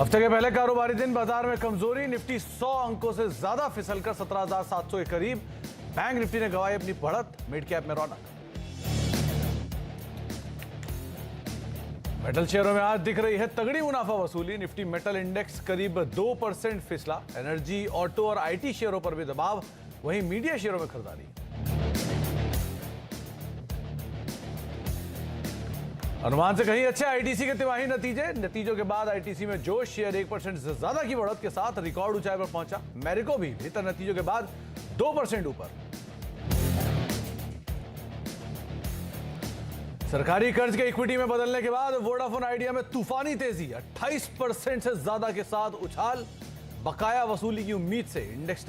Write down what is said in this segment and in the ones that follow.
हफ्ते के पहले कारोबारी दिन बाजार में कमजोरी, निफ्टी 100 अंकों से ज्यादा फिसलकर 17,700 के करीब। बैंक निफ्टी ने गंवाई अपनी बढ़त, मिड कैप में रौनक। मेटल शेयरों में आज दिख रही है तगड़ी मुनाफा वसूली। निफ्टी मेटल इंडेक्स करीब 2% फिसला। एनर्जी, ऑटो और आईटी शेयरों पर भी दबाव, वहीं मीडिया शेयरों में खरीदारी। अनुमान से कहीं अच्छे आईटीसी के तिमाही नतीजों के बाद आईटीसी में जोश, शेयर 1% से ज्यादा की बढ़त के साथ रिकॉर्ड ऊंचाई पर पहुंचा। मैरिको भी बेहतर नतीजों के बाद 2% ऊपर। सरकारी कर्ज के इक्विटी में बदलने के बाद वोडाफोन आइडिया में तूफानी तेजी, 28% से ज्यादा के साथ उछाल। बकाया वसूली की उम्मीद से इंडस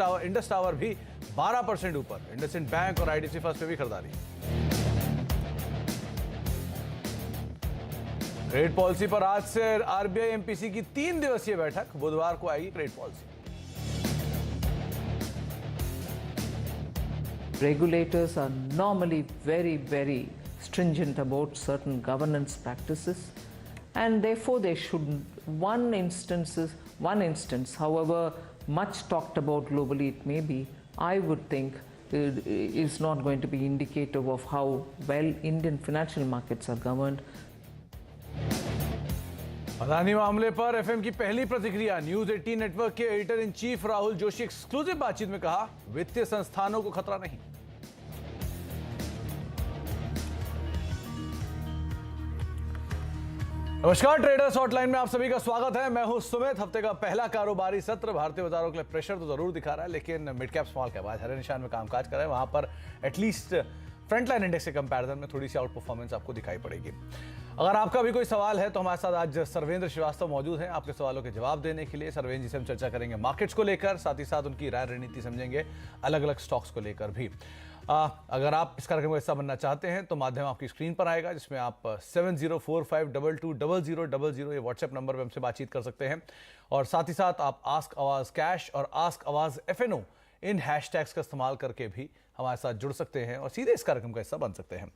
टावर भी 12% ऊपर। इंडसइंड बैंक और आईडीसी फर्स्ट पे भी खरीदारी। ट्रेड पॉलिसी पर आज से आरबीआई एमपीसी की 3 दिवसीय बैठक। बुधवार को आएगी trade policy. Regulators are normally very stringent about certain governance practices, and therefore they shouldn't. One instance, however much talked about globally it may be, I would think is not going to be indicative of how well Indian financial markets are governed. Adani मामले पर FM की पहली प्रतिक्रिया। News 18 network के editor in chief Rahul Joshi exclusive बातचीत में कहा, वित्तीय संस्थानों को खतरा नहीं। नमस्कार, ट्रेडर्स हॉटलाइन में आप सभी का स्वागत है। मैं हूं सुमित। हफ्ते का पहला कारोबारी सत्र भारतीय बाजारों के लिए प्रेशर तो जरूर दिखा रहा है, लेकिन मिड कैप स्मॉल कैप आज हरे निशान में कामकाज कर रहे हैं। वहां पर एटलीस्ट फ्रंटलाइन इंडेक्स के कंपैरिजन में थोड़ी सी आउट परफॉर्मेंस आपको दिखाई पड़ेगी। अगर आपका भी कोई सवाल है तो हमारे साथ आज सर्वेंद्र श्रीवास्तव मौजूद हैं आपके सवालों के जवाब देने के लिए। सर्वेंद्र जी से हम चर्चा करेंगे मार्केट्स को लेकर, साथ ही साथ उनकी राय रणनीति समझेंगे अलग अलग स्टॉक्स को लेकर भी। अगर आप इस कार्यक्रम का हिस्सा बनना चाहते हैं तो माध्यम आपकी स्क्रीन पर आएगा, जिसमें आप 7045220000 ये व्हाट्सएप नंबर पर हमसे बातचीत कर सकते हैं। और साथ ही साथ आप आस्क आवाज कैश और आस्क आवाज FNO इन हैशटैग्स का इस्तेमाल करके भी हमारे साथ जुड़ सकते हैं और सीधे इस कार्यक्रम का हिस्सा बन सकते हैं।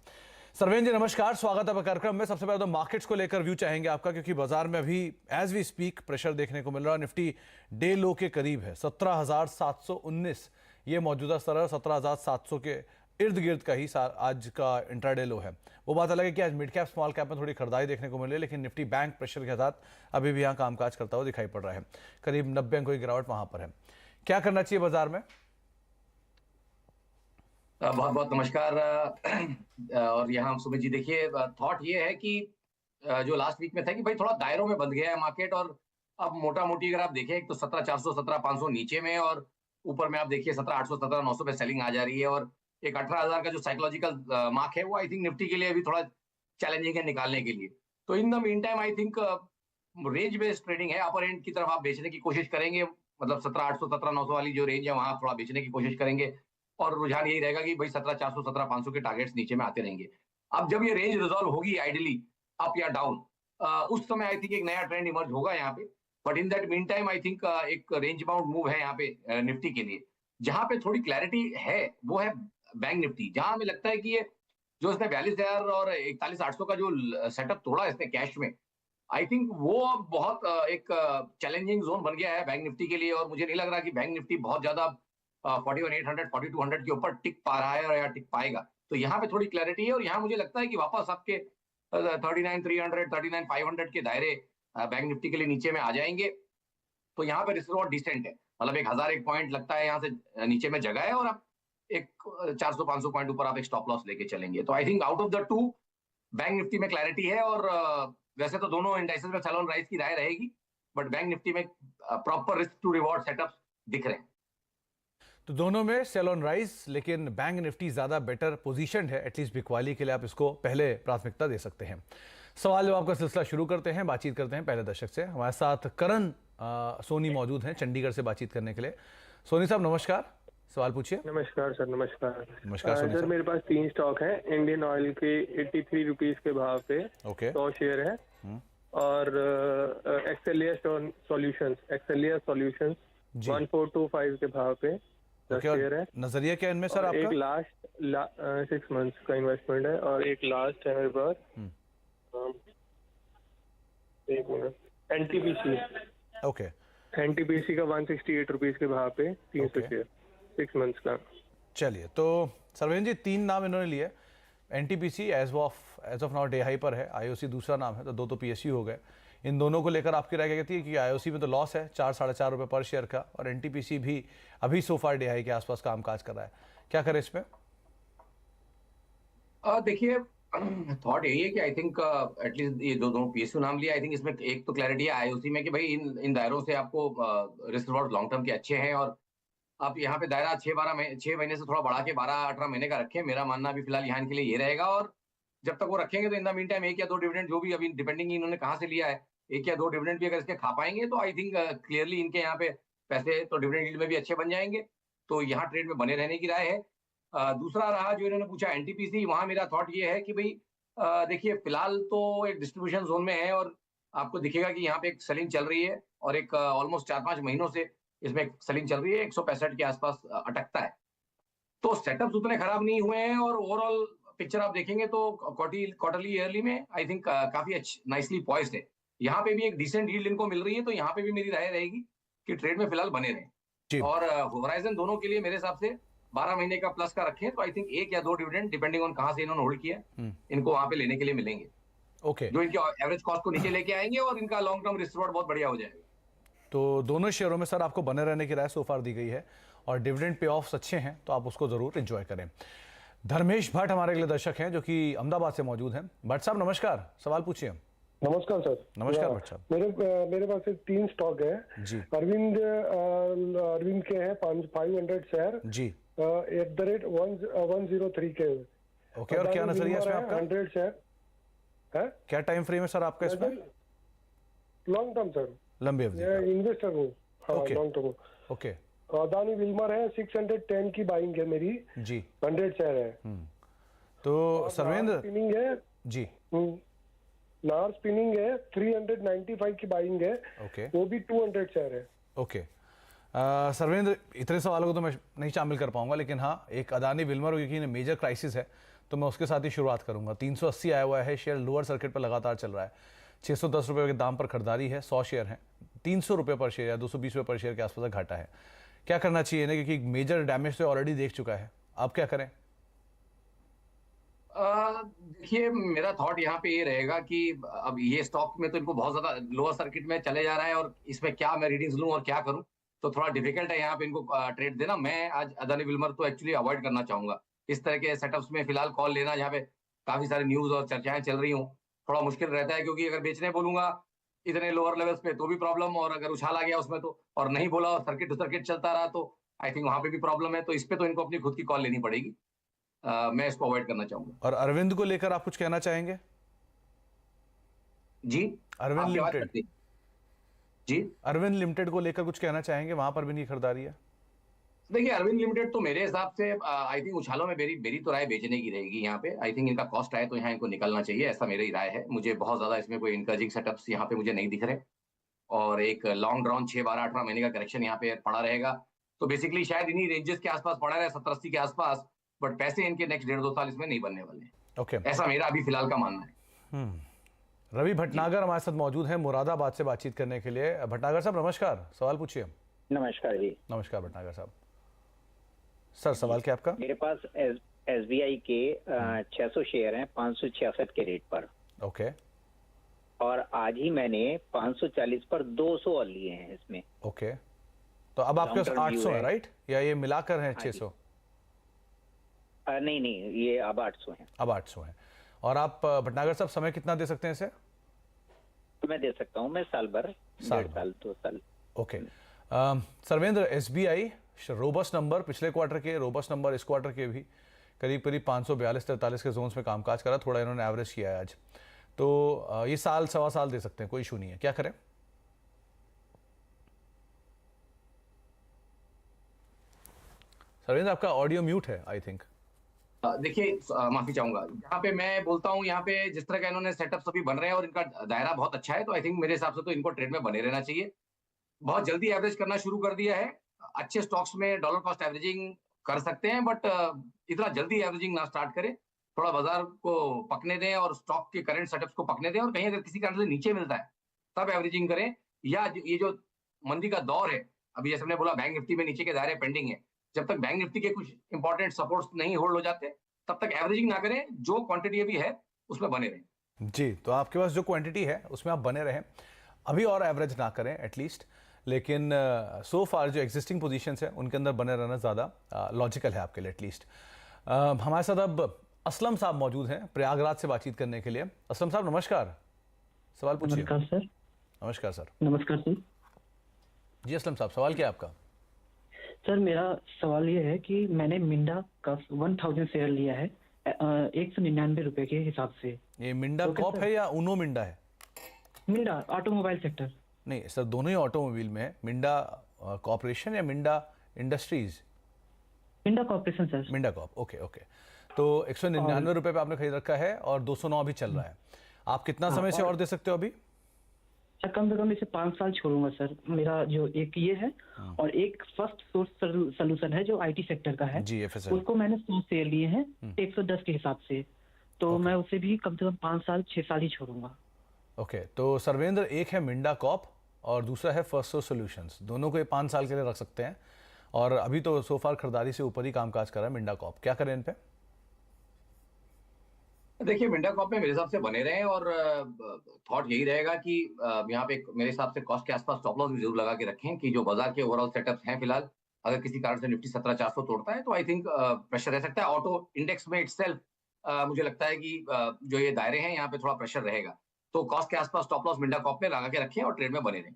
सर्वेंद्र जी नमस्कार, स्वागत है कार्यक्रम में। सबसे पहले तो मार्केट्स को लेकर व्यू चाहेंगे आपका, क्योंकि बाजार में अभी एज वी स्पीक प्रेशर देखने को मिल रहा है। निफ्टी डे लो के करीब है, 17,719 ये मौजूदा स्तर है। 17,700 के इर्द गिर्द का ही आज का इंट्राडे लो है। वो बात अलग है कि आज मिड कैप स्मॉल कैप में थोड़ी खरीदारी देखने को मिली है, लेकिन निफ्टी बैंक प्रेशर के साथ अभी भी यहाँ कामकाज करता हुआ दिखाई पड़ रहा है। करीब 90 अंकों की गिरावट वहां पर है। क्या करना चाहिए बाजार में? बहुत बहुत नमस्कार। और यहाँ सुमित जी, देखिए थॉट ये है कि जो लास्ट वीक में था कि भाई थोड़ा दायरों में बंध गया है मार्केट, और अब मोटा मोटी अगर आप देखें, एक तो 17,400 17,500 नीचे में, और ऊपर में आप देखिए 17,800 17,900 पे सेलिंग आ जा रही है, और एक 18,000 का जो साइकोलॉजिकल मार्क है वो आई थिंक निफ्टी के लिए अभी थोड़ा चैलेंजिंग है निकालने के लिए। तो in the mean time I think range based trading है। अपर एंड की तरफ आप बेचने की कोशिश करेंगे, मतलब 17,800 17,900 वाली जो रेंज है वहां थोड़ा बेचने की कोशिश करेंगे, और रुझान यही रहेगा कि भाई 17,400 17,500 के टारगेट्स नीचे में आते रहेंगे। अब जब ये रेंज रिजॉल्व होगी आइडियली अप या डाउन, उस समय आई थिंक एक नया ट्रेंड इमर्ज होगा यहाँ पे। But in that mean time I think एक रेंज बाउंड मूव है यहाँ पे निफ्टी के लिए। जहां पे थोड़ी क्लैरिटी है वो है बैंक निफ्टी, जहां हमें लगता है कि ये जो इसने 42,000 और 41,800 का जो सेटअप तोड़ा इसने कैश में, आई थिंक वो बहुत एक चैलेंजिंग जोन बन गया है बैंक निफ्टी के लिए। और मुझे नहीं लग रहा कि बैंक निफ्टी बहुत ज्यादा 41,800 42,200 के ऊपर टिक पा रहा है और या टिक पाएगा। तो यहाँ पे थोड़ी क्लैरिटी है, और यहाँ मुझे लगता है कि वापस आपके 39,300 39,500 के दायरे बैंक निफ्टी के लिए नीचे में आ जाएंगे। तो यहाँ पे रिस्क रिवॉर्ड डिसेंट है, मतलब 1,001 पॉइंट लगता है यहाँ से नीचे में जगह है, और आप एक 400-500 पॉइंट ऊपर आप एक स्टॉप लॉस लेके चलेंगे। तो I think out of the two bank Nifty में क्लैरिटी है, और वैसे तो दोनों इंडाइसेस में सेल ऑन राइज की राय रहेगी, बट बैंक निफ्टी में proper risk to reward setups दिख रहे हैं। तो दोनों में सेल ऑन राइज, लेकिन बैंक निफ्टी ज्यादा बेटर पोजीशनड है। एटलीस्ट बिकवाली के लिए आप इसको पहले प्राथमिकता दे सकते हैं। सवाल जवाब का सिलसिला शुरू करते हैं, बातचीत करते हैं पहले दर्शक से। हमारे साथ करण सोनी मौजूद हैं चंडीगढ़ से बातचीत करने के लिए। सोनी साहब नमस्कार, सवाल पूछिए। नमस्कार सर। नमस्कार नमस्कार सर। मेरे पास 3 स्टॉक हैं। इंडियन ऑयल के 83 रुपीज के भाव पे 100 शेयर है, और एक्सेलिया सॉल्यूशंस 1425 के भाव पे 10 शेयर है। नजरिया क्या इनमें सर आपका? एक लास्ट 6 मंथ्स का इन्वेस्टमेंट है, और एक लास्ट है मेरे पास, एक मिनट, NTPC ओके। एनटीपीसी का 168 रुपीज के भाव पे 300 Okay. शेयर 6 मंथ्स का। चलिए, तो सरवेंद्र जी 3 नाम इन्होंने लिए। NTPC as of now day high पर है, आईओसी दूसरा नाम है, तो 2 तो पीएसयू हो गए। इन दोनों को लेकर आपकी राय क्या कहती है कि आईओसी में तो लॉस है 4-4.5 रुपये पर शेयर का, और एनटीपीसी भी अभी सोफार डे हाई के आसपास कामकाज कर रहा है, क्या करें इसमें? देखिए, थॉट यही है कि आई थिंक एटलीस्ट ये जो दोनों पीएसयू नाम लिया, आई थिंक इसमें एक तो क्लैरिटी है आईओसी में कि भाई इन दायरों से आपको रिस्क रिवॉर्ड लॉन्ग टर्म के अच्छे हैं, और आप यहाँ पे दायरा 6 महीने से थोड़ा बढ़ा के 12-18 महीने का रखें। मेरा मानना अभी फिलहाल यहाँ के लिए ये रहेगा, और जब तक वो रखेंगे तो इन द मीन टाइम 1 या 2 डिविडेंड जो भी अभी डिपेंडिंग इन्होंने कहाँ से लिया है, 1 या 2 डिविडेंड भी अगर इसके खा पाएंगे तो आई थिंक क्लियरली इनके यहाँ पे पैसे तो डिविडेंड यील्ड में भी अच्छे बन जाएंगे, तो यहाँ ट्रेड में बने रहने की राय है। दूसरा रहा जो इन्होंने पूछा एनटीपीसी, वहां मेरा थॉट ये है कि भाई देखिए फिलहाल तो एक डिस्ट्रीब्यूशन जोन में है, और आपको दिखेगा कि यहाँ पे एक सेलिंग चल रही है, और एक ऑलमोस्ट 4-5 महीनों से इसमें एक सेलिंग चल रही है, 165 के आसपास अटकता है, तो सेटअप्स उतने खराब नहीं हुए हैं, और ओवरऑल पिक्चर आप देखेंगे तो क्वार्टरली ईयरली में आई थिंक काफी नाइसली पॉइज्ड है। यहाँ पे भी एक डिसेंट यील्ड इनको मिल रही है, तो यहाँ पे भी मेरी राय रहेगी कि ट्रेड में फिलहाल बने जी। रहें, और होराइजन दोनों के लिए मेरे हिसाब से 12 महीने का प्लस का रखें, तो आई थिंक 1 या 2 डिविडेंड डिपेंडिंग ऑन कहाँ से इन्होंने होल्ड किया इनको वहां पे लेने के लिए मिलेंगे, ओके। जो इनके एवरेज कॉस्ट को नीचे लेके आएंगे, और इनका लॉन्ग टर्म रिस्क रिवॉर्ड बहुत बढ़िया हो जाएगा। तो दोनों शेयरों में सर आपको बने रहने की राय सोफार दी गई है, और डिविडेंड पे ऑफ्स अच्छे हैं, तो आप उसको जरूर एंजॉय करें। धर्मेश भट्ट हमारे अगले दर्शक हैं जो कि अहमदाबाद से मौजूद हैं। भट्ट साहब नमस्कार, सवाल पूछिए। नमस्कार सर। नमस्कार भट्ट साहब। मेरे पास 3 स्टॉक है जी। अरविंद के हैं 500 शेयर जी। @103 के। ओके, और क्या नजरिया इसमें आपका? 100 शेयर है। क्या टाइम फ्रेम है सर आपका इसमें? लॉन्ग टर्म सर, लंबी अवधि मैं इन्वेस्टर हूँ। हाँ, Okay. Long term. Okay Adani Wilmer है 610 की बाइंग है मेरी, जी। 100 शेयर है। तो सर्वेंद्र स्पिनिंग है जी। नार स्पिनिंग है 395 की बाइंग है, ओके वो भी 200 शेयर है। ओके। सर्वेंद्र, इतने सवालों को तो मैं नहीं शामिल कर पाऊंगा, लेकिन हाँ, एक अदानी विल्मर क्योंकि मेजर क्राइसिस है, तो मैं उसके साथ ही शुरुआत करूंगा। 380 आया हुआ है, शेयर लोअर सर्किट पर लगातार चल रहा है, 610 रुपये के दाम पर खरीदारी है, 100 शेयर हैं, 300 रुपये पर शेयर या 220 रुपये पर शेयर के आसपास घाटा है। क्या करना चाहिए ना, क्योंकि मेजर डैमेज तो ऑलरेडी देख चुका है, आप क्या करें? देखिए, मेरा थॉट यहाँ पे ये रहेगा कि अब ये स्टॉक में तो इनको बहुत ज्यादा लोअर सर्किट में चले जा रहा है, और इसमें क्या मैं रीडिंग्स लूं और क्या करूं, तो थोड़ा डिफिकल्ट है यहाँ पे इनको ट्रेड देना। मैं आज अदानी विल्मर तो एक्चुअली अवॉइड करना चाहूंगा। इस तरह के सेटअप्स में फिलहाल कॉल लेना जहाँ पे काफी सारी न्यूज और चर्चाएं चल रही हूँ, थोड़ा मुश्किल रहता है, क्योंकि अगर बेचने बोलूंगा इतने लोअर लेवल्स पे तो भी प्रॉब्लम, और अगर उछाल आ गया उसमें तो, और नहीं बोला और सर्किट टू सर्किट चलता रहा तो आई थिंक वहां पे भी प्रॉब्लम है। तो इस पे तो इनको अपनी खुद की कॉल लेनी पड़ेगी। मैं इसको अवॉइड करना चाहूंगा। और अरविंद को लेकर आप कुछ कहना चाहेंगे? जी, अरविंद आपकी आवाज लिमिटेड, कट गई। जी, अरविंद लिमिटेड को लेकर कुछ कहना चाहेंगे? वहां पर भी नहीं खरीदारी है। देखिए, अरविंद लिमिटेड तो मेरे हिसाब से आई थिंक उछालों में मेरी तो राय बेचने की रहेगी यहाँ पे। आई थिंक इनका कॉस्ट आए तो यहाँ इनको निकलना चाहिए, ऐसा मेरी राय है। मुझे बहुत ज्यादा इसमें कोई इनकरेजिंग सेटअप्स यहाँ पे मुझे नहीं दिख रहे, और एक लॉन्ग ड्रॉन 6-12-18 महीने का करेक्शन यहाँ पे पड़ा रहेगा, तो बेसिकली शायद इन्हीं रेंजेस के आसपास पड़ा रहे, 70-80 के आसपास, बट पैसे इनके नेक्स्ट 1.5-2 साल इसमें नहीं बनने वाले हैं। ओके। ऐसा मेरा अभी फिलहाल का मानना है। रवि भटनागर हमारे साथ मौजूद हैं मुरादाबाद से बातचीत करने के लिए। भटनागर साहब नमस्कार, सवाल पूछिए। नमस्कार जी। नमस्कार भटनागर साहब। सर सवाल क्या आपका? मेरे पास एसबीआई के 600 शेयर हैं 566 के रेट पर, ओके। और आज ही मैंने 540 पर 200 और लिए हैं इसमें। ओके, तो अब आपके पास Long term 800 view है, है। राइट? या ये मिलाकर हैं हाँ जी। 600? नहीं, ये अब 800 हैं। अब 800 है। और आप भटनागर साहब समय कितना दे सकते हैं इसे? तो मैं दे सकता हूँ, मैं साल भर, साल 1.5 साल 2 साल। Okay. Sarvendra, SBI robust number पिछले क्वार्टर के, रोबस्ट नंबर इस क्वार्टर के भी करीब 542-43 के जोन्स में कामकाज करा, थोड़ा इन्होंने एवरेज किया है आज, तो ये साल सवा साल दे सकते हैं, कोई इशू नहीं है, क्या करें? सर्वेंद्र आपका ऑडियो म्यूट है आई थिंक। देखिए, माफी चाहूंगा, यहाँ पे मैं बोलता हूँ, यहाँ पे जिस तरह का इन्होंने सेटअप सभी बन रहे हैं और इनका दायरा बहुत अच्छा है, तो आई थिंक मेरे हिसाब से तो इनको ट्रेड में बने रहना चाहिए। बहुत जल्दी एवरेज करना शुरू कर दिया है, अच्छे स्टॉक्स में डॉलर कॉस्ट एवरेजिंग कर सकते हैं, बट इतना जल्दी एवरेजिंग ना स्टार्ट करें, थोड़ा बाजार को पकने दें और स्टॉक के करंट सेटअप्स को पकने दें, और कहीं अगर किसी कारण से नीचे मिलता है तब एवरेजिंग करें, या ये जो मंदी का दौर है, अभी जैसे हमने बोला बैंक निफ्टी में नीचे के दायरे पेंडिंग है, जब तक बैंक निफ्टी के कुछ इंपॉर्टेंट सपोर्ट्स नहीं होल्ड हो जाते, तब तक एवरेजिंग ना करें, जो क्वांटिटी अभी है उसमें बने रहें। जी, तो आपके पास जो क्वांटिटी है उसमें आप बने रहें, अभी और एवरेज ना करें एटलीस्ट, लेकिन सो फार जो एग्जिस्टिंग पोजीशंस है उनके अंदर बने रहना ज़्यादा लॉजिकल है आपके लिए एटलीस्ट। हमारे साथ अब असलम साहब मौजूद हैं प्रयागराज से बातचीत करने के लिए। असलम साहब नमस्कार, सवाल पूछिए। नमस्कार सर। नमस्कार सर। नमस्कार सर। जी असलम साहब, सवाल क्या है आपका? सर मेरा सवाल ये है कि मैंने मिंडा का 1000 शेयर लिया है 199 रुपए के हिसाब से। ये मिंडा कॉप है या उनो मिंडा है? Minda automobile sector. नहीं सर, दोनों ही ऑटोमोबाइल में है। मिंडा कॉर्पोरेशन या Minda industries? Minda corporation sir. Minda corp, okay okay. तो 199 रुपए पे आपने खरीद रखा है और 209 अभी चल रहा है। आप कितना समय से और दे सकते हो अभी? सर कम से कम इसे 5 साल छोड़ूंगा सर। मेरा जो एक ये है और एक फर्स्ट सोर्स सोल्यूशन है जो आईटी सेक्टर का है जी, FSL। उसको मैंने 100 शेयर लिए हैं 110 के हिसाब से, तो मैं उसे भी कम से कम 5 साल 6 साल ही छोड़ूंगा। ओके, तो सर्वेंद्र, एक है मिंडा कॉप और दूसरा है फर्स्ट सोर्स सॉल्यूशंस, दोनों को ये 5 साल के लिए रख सकते हैं और अभी तो सोफार खरीदारी से ऊपर ही कामकाज कर रहा है मिंडा कॉप। क्या करें इन पे? देखिए मिंडा कॉप में मेरे हिसाब से बने रहे और थॉट यही रहेगा कि यहाँ पे मेरे हिसाब से कॉस्ट के आसपास स्टॉप लॉस भी जरूर लगा के रखें कि जो बाजार के ओवरऑल सेटअप्स हैं फिलहाल, अगर किसी कारण से निफ्टी 17,400 तोड़ता है तो आई थिंक प्रेशर रह सकता है। ऑटो इंडेक्स में इटसेल्फ मुझे लगता है कि जो ये दायरे हैं यहाँ पे थोड़ा प्रेशर रहेगा, तो कॉस्ट के आसपास स्टॉप लॉस मिंडा कॉप में लगा के रखें और ट्रेड में बने रहें।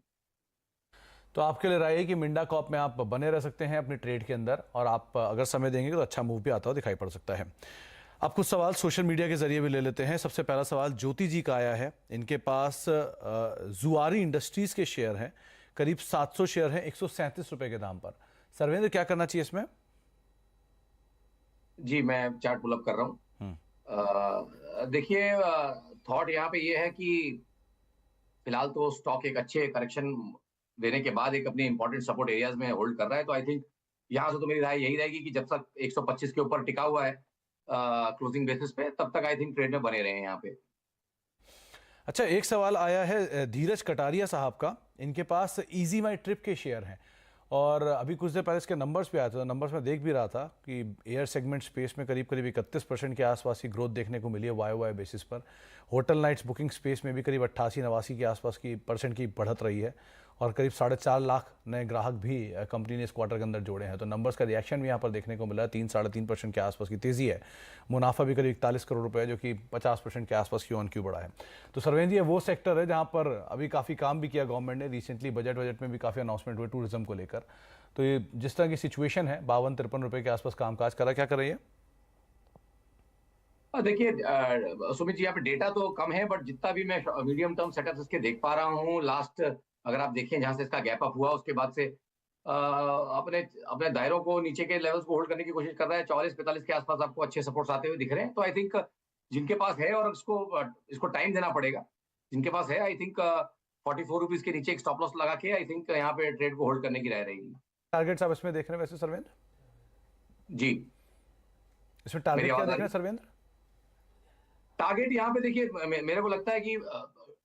तो आपके लिए राय है कि मिंडा कॉप में आप बने रह सकते हैं अपने ट्रेड के अंदर और आप अगर समय देंगे तो अच्छा मूव भी आता हुआ दिखाई पड़ सकता है। आप कुछ सवाल सोशल मीडिया के जरिए भी ले लेते हैं। सबसे पहला सवाल ज्योति जी का आया है। इनके पास जुआरी इंडस्ट्रीज के शेयर हैं, करीब 700 शेयर हैं 137 रुपए के दाम पर। सर्वेंद्र, क्या करना चाहिए इसमें? जी मैं चार्ट पुल अप कर रहा हूँ। देखिए थॉट यहाँ पे ये है कि फिलहाल तो स्टॉक एक अच्छे करेक्शन देने के बाद एक अपने इंपॉर्टेंट सपोर्ट एरियाज में होल्ड कर रहा है, तो आई थिंक यहाँ से तो मेरी राय यही रहेगी कि जब तक 125 के ऊपर टिका हुआ है क्लोजिंग बेसिस पे, तब तक आई थिंक ट्रेड में बने रहे हैं यहाँ पे। अच्छा, एक सवाल आया है धीरज कटारिया साहब का। इनके पास इजी माई ट्रिप के शेयर हैं और अभी कुछ देर पहले इसके नंबर्स पे आए थे, तो नंबर्स में देख भी रहा था कि एयर सेगमेंट स्पेस में करीब 31% के आसपास की ग्रोथ देखने को मिली है वाई बेसिस पर। होटल नाइट्स बुकिंग स्पेस में भी करीब 88-89 के आसपास की % की बढ़त रही है और करीब 4.5 लाख नए ग्राहक भी कंपनी ने इस क्वार्टर के अंदर जोड़े हैं। तो नंबर्स का रिएक्शन भी यहाँ पर देखने को मिला है। 3-3.5% के आसपास की तेज़ी है। मुनाफा भी करीब 41 करोड़ रुपए है, जो कि 50% के आसपास क्यू ऑन क्यू बढ़ा है। तो सर्वेंद्र, ये वो सेक्टर है जहाँ पर अभी काफ़ी काम भी किया गवर्नमेंट ने। रिसेंटली बजट में भी काफ़ी अनाउंसमेंट हुए टूरिज्म को लेकर। तो ये जिस तरह की सिचुएशन है 52-53 रुपए के आसपास कामकाज करा, क्या कर रही है? देखिए सुमित जी, यहाँ पे डेटा तो कम है, बट जितना भी मैं मीडियम टर्म सेटअप इसके देख पा रहा हूँ, लास्ट अगर आप देखें जहां से इसका गैप अप हुआ उसके बाद से अपने अपने दायरों को नीचे के लेवल्स को होल्ड करने की कोशिश कर रहा है। 44-45 के आसपास आपको अच्छे सपोर्ट्स आते हुए दिख रहे हैं। तो आई थिंक जिनके पास है, और इसको टाइम देना पड़ेगा, जिनके पास है आई थिंक 44 रुपीज के नीचे एक स्टॉप लॉस लगा के आई थिंक यहाँ पे ट्रेड को होल्ड करने की राय रहेगी। टारगेट्स आप इसमें देख रहे हैं वैसे सर्वेंद्र? जी, इसमें टारगेट क्या देख रहे हैं सर्वेंद्र? टारगेट यहाँ पे देखिए मेरे को लगता है कि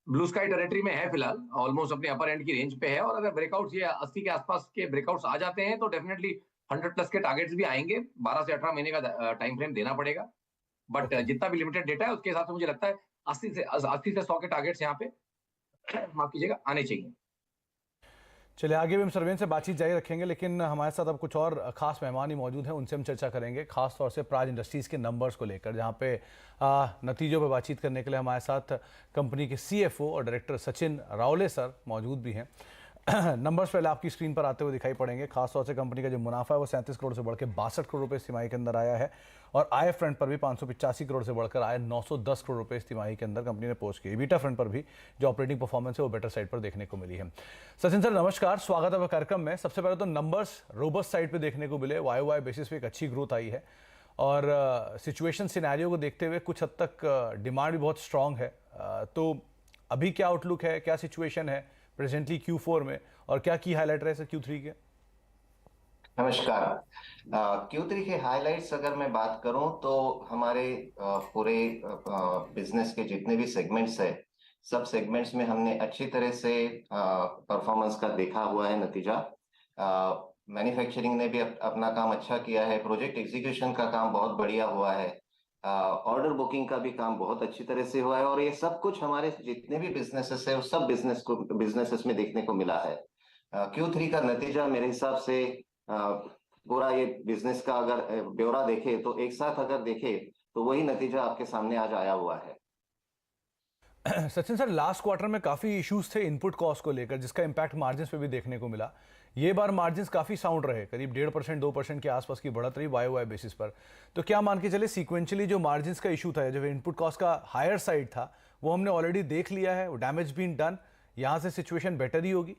ब्लू स्काई टेरिटरी में है फिलहाल, ऑलमोस्ट अपने अपर एंड की रेंज पे है, और अगर ब्रेकआउट्स ये 80 के आसपास के ब्रेकआउट्स आ जाते हैं तो डेफिनेटली 100+ के टारगेट्स भी आएंगे। 12 से 18 महीने का टाइम फ्रेम देना पड़ेगा, बट जितना भी लिमिटेड डेटा है उसके हिसाब से मुझे लगता है 80 से 100 के टारगेट्स यहाँ पे माफ कीजिएगा आने चाहिए। चलिए, आगे भी हम सर्वेंस से बातचीत जारी रखेंगे, लेकिन हमारे साथ अब कुछ और खास मेहमान ही मौजूद हैं, उनसे हम चर्चा करेंगे खास तौर से प्राज इंडस्ट्रीज़ के नंबर्स को लेकर, जहां पे नतीजों पर बातचीत करने के लिए हमारे साथ कंपनी के CFO और डायरेक्टर सचिन रावले सर मौजूद भी हैं। नंबर्स पहले आपकी स्क्रीन पर आते हुए दिखाई पड़ेंगे। खासतौर से कंपनी का जो मुनाफा है वो 37 करोड़ से बढ़ के 62 करोड़ रुपये इस तिमाही के अंदर आया है, और आय फ्रंट पर भी 585 करोड़ से बढ़कर आय 910 करोड़ रुपये इस तिमाही के अंदर कंपनी ने पोस्ट की। बीटा फ्रंट पर भी जो ऑपरेटिंग परफॉर्मेंस है वो बेटर साइड पर देखने को मिली है। सचिन सर नमस्कार, स्वागत है कार्यक्रम में। सबसे पहले तो नंबर्स रोबस्ट साइड पर देखने को मिले, वाई बेसिस पे एक अच्छी ग्रोथ आई है, और सिचुएशन सिनेरियो को देखते हुए कुछ हद तक डिमांड भी बहुत स्ट्रांग है। तो अभी क्या आउटलुक है, क्या सिचुएशन है प्रेजेंटली Q4 में, और क्या की हाईलाइट रहे सर Q3 के? नमस्कार। Q3 के हाइलाइट्स अगर मैं बात करूं तो हमारे पूरे बिजनेस के जितने भी सेगमेंट्स है, सब सेगमेंट्स में हमने अच्छी तरह से परफॉर्मेंस का देखा हुआ है नतीजा। मैन्युफैक्चरिंग ने भी अपना काम अच्छा किया है, प्रोजेक्ट एग्जीक्यूशन का काम बहुत बढ़िया हुआ है, ऑर्डर बुकिंग का भी काम बहुत अच्छी तरह से हुआ है, और ये सब कुछ हमारे जितने भी बिजनेसेस है उस सब बिजनेसेस में देखने को मिला है। Q3 का नतीजा मेरे हिसाब से पूरा ये बिजनेस का अगर ब्यौरा देखे तो एक साथ अगर देखे तो वही नतीजा आपके सामने आज आया हुआ है। सचिन सर, लास्ट क्वार्टर में काफी इश्यूज थे इनपुट कॉस्ट को लेकर, जिसका इम्पैक्ट मार्जिन्स पे भी देखने को मिला। ये बार मार्जिन्स काफी साउंड रहे, करीब 1.5% 2% के आसपास की बढ़त रही वाई बेसिस पर। तो क्या मान के चले सीक्वेंशियली जो मार्जिन्स का इशू था, जो इनपुट कॉस्ट का हायर साइड था, वो हमने ऑलरेडी देख लिया है, वो डैमेज बीन डन, यहाँ से सिचुएशन बेटर ही होगी?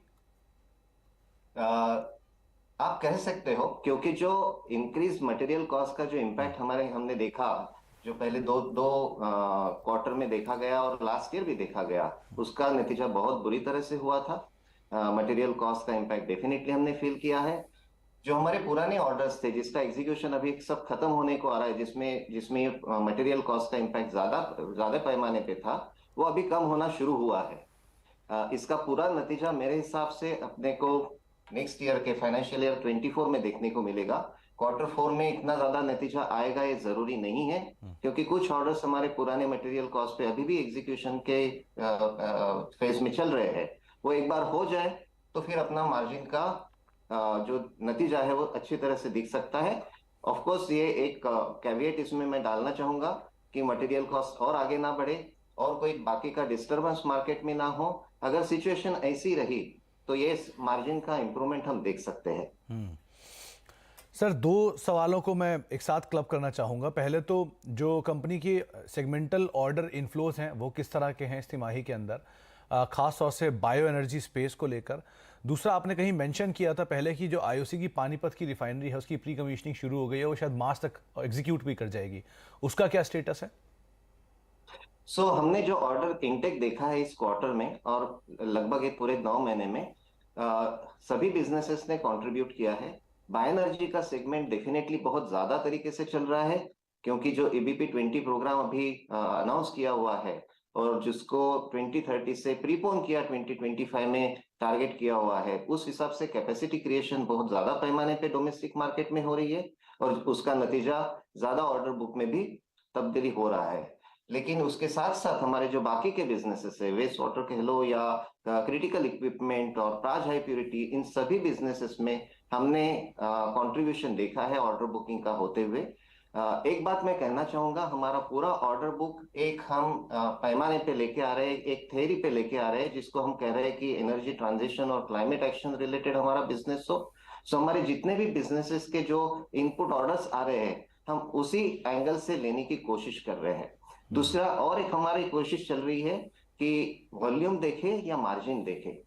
आप कह सकते हो, क्योंकि जो इंक्रीज मटेरियल कॉस्ट का जो इम्पैक्ट हमने देखा, जो पहले दो क्वार्टर में देखा गया और लास्ट ईयर भी देखा गया, उसका नतीजा बहुत बुरी तरह से हुआ था। मटेरियल कॉस्ट का इम्पैक्ट डेफिनेटली हमने फील किया है। जो हमारे पुराने ऑर्डर्स थे जिसका एग्जीक्यूशन अभी सब खत्म होने को आ रहा है, जिसमें मटेरियल कॉस्ट का इम्पैक्ट ज्यादा पैमाने पे था, वो अभी कम होना शुरू हुआ है। इसका पूरा नतीजा मेरे हिसाब से अपने को नेक्स्ट ईयर के फाइनेंशियल ईयर 24 में देखने को मिलेगा। क्वार्टर 4 में इतना ज्यादा नतीजा आएगा ये जरूरी नहीं है, क्योंकि कुछ ऑर्डर्स हमारे पुराने मटेरियल कॉस्ट पे अभी भी एग्जीक्यूशन के फेज में चल रहे हैं। वो एक बार हो जाए तो फिर अपना मार्जिन का जो नतीजा है वो अच्छी तरह से दिख सकता है। ऑफ कोर्स ये एक कैविएट इसमें मैं डालना चाहूंगा कि मटेरियल कॉस्ट और आगे ना बढ़े और कोई बाकी का डिस्टर्बेंस मार्केट में ना हो। अगर सिचुएशन ऐसी रही तो ये मार्जिन का इंप्रूवमेंट हम देख सकते हैं। सर, दो सवालों को मैं एक साथ क्लब करना चाहूँगा। पहले तो जो कंपनी की सेगमेंटल ऑर्डर इनफ्लोज हैं वो किस तरह के हैं इस तिमाही के अंदर, खास तौर से बायो एनर्जी स्पेस को लेकर। दूसरा, आपने कहीं मेंशन किया था पहले कि जो आईओसी की पानीपत की रिफाइनरी है उसकी प्री कमीशनिंग शुरू हो गई है, वो शायद मार्च तक एग्जीक्यूट भी कर जाएगी, उसका क्या स्टेटस है? हमने जो ऑर्डर इनटेक देखा है इस क्वार्टर में और लगभग एक पूरे 9 महीने में सभी बिजनेसेस ने कंट्रीब्यूट किया है। बायो एनर्जी का सेगमेंट डेफिनेटली बहुत ज्यादा तरीके से चल रहा है, क्योंकि जो EBP 20 प्रोग्राम अभी अनाउंस किया हुआ है और जिसको 2030 से प्रीपोन किया 2025 में टारगेट किया हुआ है, उस हिसाब से कैपेसिटी क्रिएशन बहुत ज्यादा पैमाने पे डोमेस्टिक मार्केट में हो रही है और उसका नतीजा ज्यादा ऑर्डर बुक में भी तब्दीली हो रहा है। लेकिन उसके साथ साथ हमारे जो बाकी के बिजनेसेस है, वेस्ट वाटर कह लो या क्रिटिकल इक्विपमेंट और प्राज हाई प्योरिटी, इन सभी बिजनेसेस में हमने कंट्रीब्यूशन देखा है ऑर्डर बुकिंग का होते हुए। एक बात मैं कहना चाहूंगा, हमारा पूरा ऑर्डर बुक एक हम पैमाने पे लेके आ रहे हैं, एक थ्योरी पे लेके आ रहे हैं, जिसको हम कह रहे हैं कि एनर्जी ट्रांजिशन और क्लाइमेट एक्शन रिलेटेड हमारा बिजनेस हो। सो हमारे जितने भी बिजनेसेस के जो इनपुट ऑर्डर्स आ रहे हैं, हम उसी एंगल से लेने की कोशिश कर रहे हैं। दूसरा और एक हमारी कोशिश चल रही है कि वॉल्यूम देखे या मार्जिन देखे।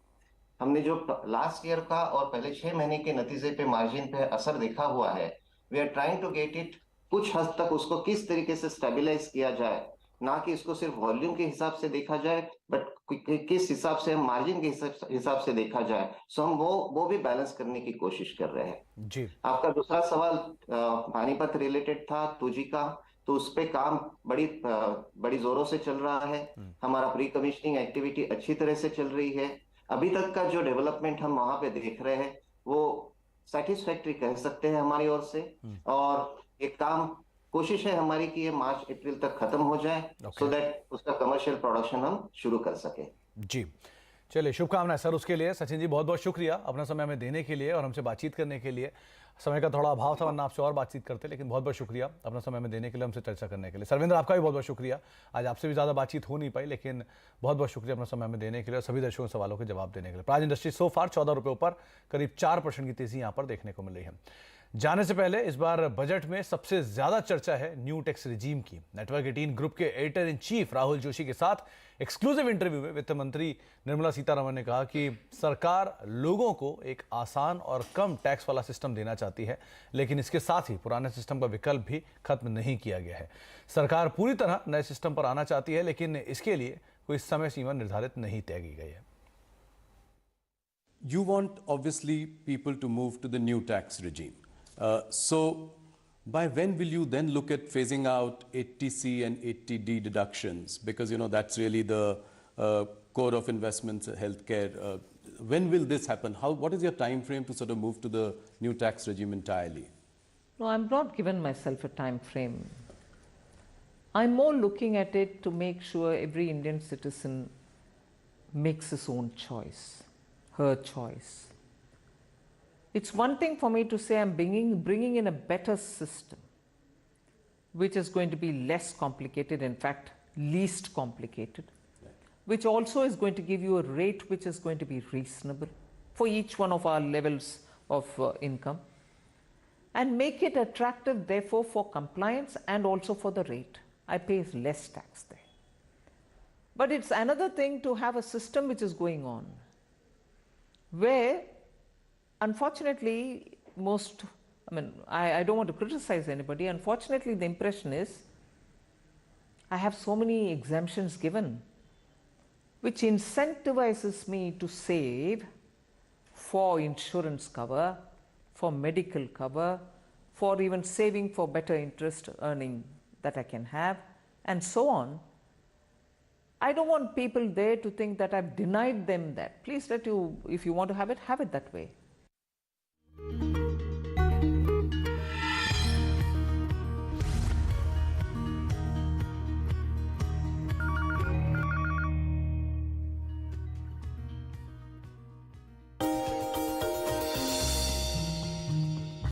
हमने जो लास्ट ईयर का और पहले 6 महीने के नतीजे पे मार्जिन पे असर देखा हुआ है, we are trying to get it, कुछ हद तक उसको किस तरीके से स्टेबलाइज किया जाए, ना कि इसको सिर्फ वॉल्यूम के हिसाब से देखा जाए, बट किस हिसाब से मार्जिन के हिसाब से देखा जाए। सो हम वो भी बैलेंस करने की कोशिश कर रहे हैं जी। आपका दूसरा सवाल पानीपत रिलेटेड था, 2G का, तो उस पे काम बड़ी जोरों से चल रहा है। हमारा प्री कमीशनिंग एक्टिविटी अच्छी तरह से चल रही है। अभी तक का जो डेवलपमेंट हम वहां पे देख रहे हैं वो सेटिस्फैक्टरी कह सकते हैं हमारी ओर से, और एक काम कोशिश है हमारी कि ये मार्च अप्रैल तक खत्म हो जाए, सो दैट उसका कमर्शियल प्रोडक्शन हम शुरू कर सके। जी, चलिए, शुभकामनाएं सर उसके लिए। सचिन जी, बहुत बहुत शुक्रिया अपना समय हमें देने के लिए और हमसे बातचीत करने के लिए। समय का थोड़ा अभाव था, वरना आपसे और बातचीत करते, लेकिन बहुत बहुत शुक्रिया अपना समय हमें देने के लिए, हमसे चर्चा करने के लिए। सर्वेंद्र, आपका भी बहुत बहुत शुक्रिया। आज आपसे भी ज़्यादा बातचीत हो नहीं पाई, लेकिन बहुत बहुत शुक्रिया अपना समय हमें देने के लिए और सभी दर्शकों के सवालों के जवाब देने के लिए। प्राज इंडस्ट्री सो फार 14 रुपये ऊपर करीब 4% की तेजी यहाँ पर देखने को मिल रही है। जाने से पहले इस बार बजट में सबसे ज्यादा चर्चा है न्यू टैक्स रिजीम की। नेटवर्क 18 ग्रुप के editor in chief Rahul Joshi के साथ एक्सक्लूसिव इंटरव्यू में वित्त मंत्री निर्मला सीतारमण ने कहा कि सरकार लोगों को एक आसान और कम टैक्स वाला सिस्टम देना चाहती है, लेकिन इसके साथ ही पुराने सिस्टम का विकल्प भी खत्म नहीं किया गया है। सरकार पूरी तरह नए सिस्टम पर आना चाहती है, लेकिन इसके लिए कोई समय सीमा निर्धारित नहीं तय की गई है। You want obviously people to move to the new tax regime. So by when will you then look at phasing out 80C and 80D deductions? Because that's really the core of investments, healthcare. When will this happen? What is your time frame to sort of move to the new tax regime entirely? No, I'm not given myself a time frame. I'm more looking at it to make sure every Indian citizen makes his own choice, her choice. It's one thing for me to say I'm bringing in a better system, which is going to be less complicated, in fact, least complicated, which also is going to give you a rate which is going to be reasonable for each one of our levels of income, and make it attractive, therefore, for compliance and also for the rate. I pay less tax there. But it's another thing to have a system which is going on, where unfortunately I don't want to criticize anybody. Unfortunately, the impression is I have so many exemptions given, which incentivizes me to save for insurance cover, for medical cover, for even saving for better interest earning that I can have, and so on. I don't want people there to think that I've denied them that. Please if you want to have it that way.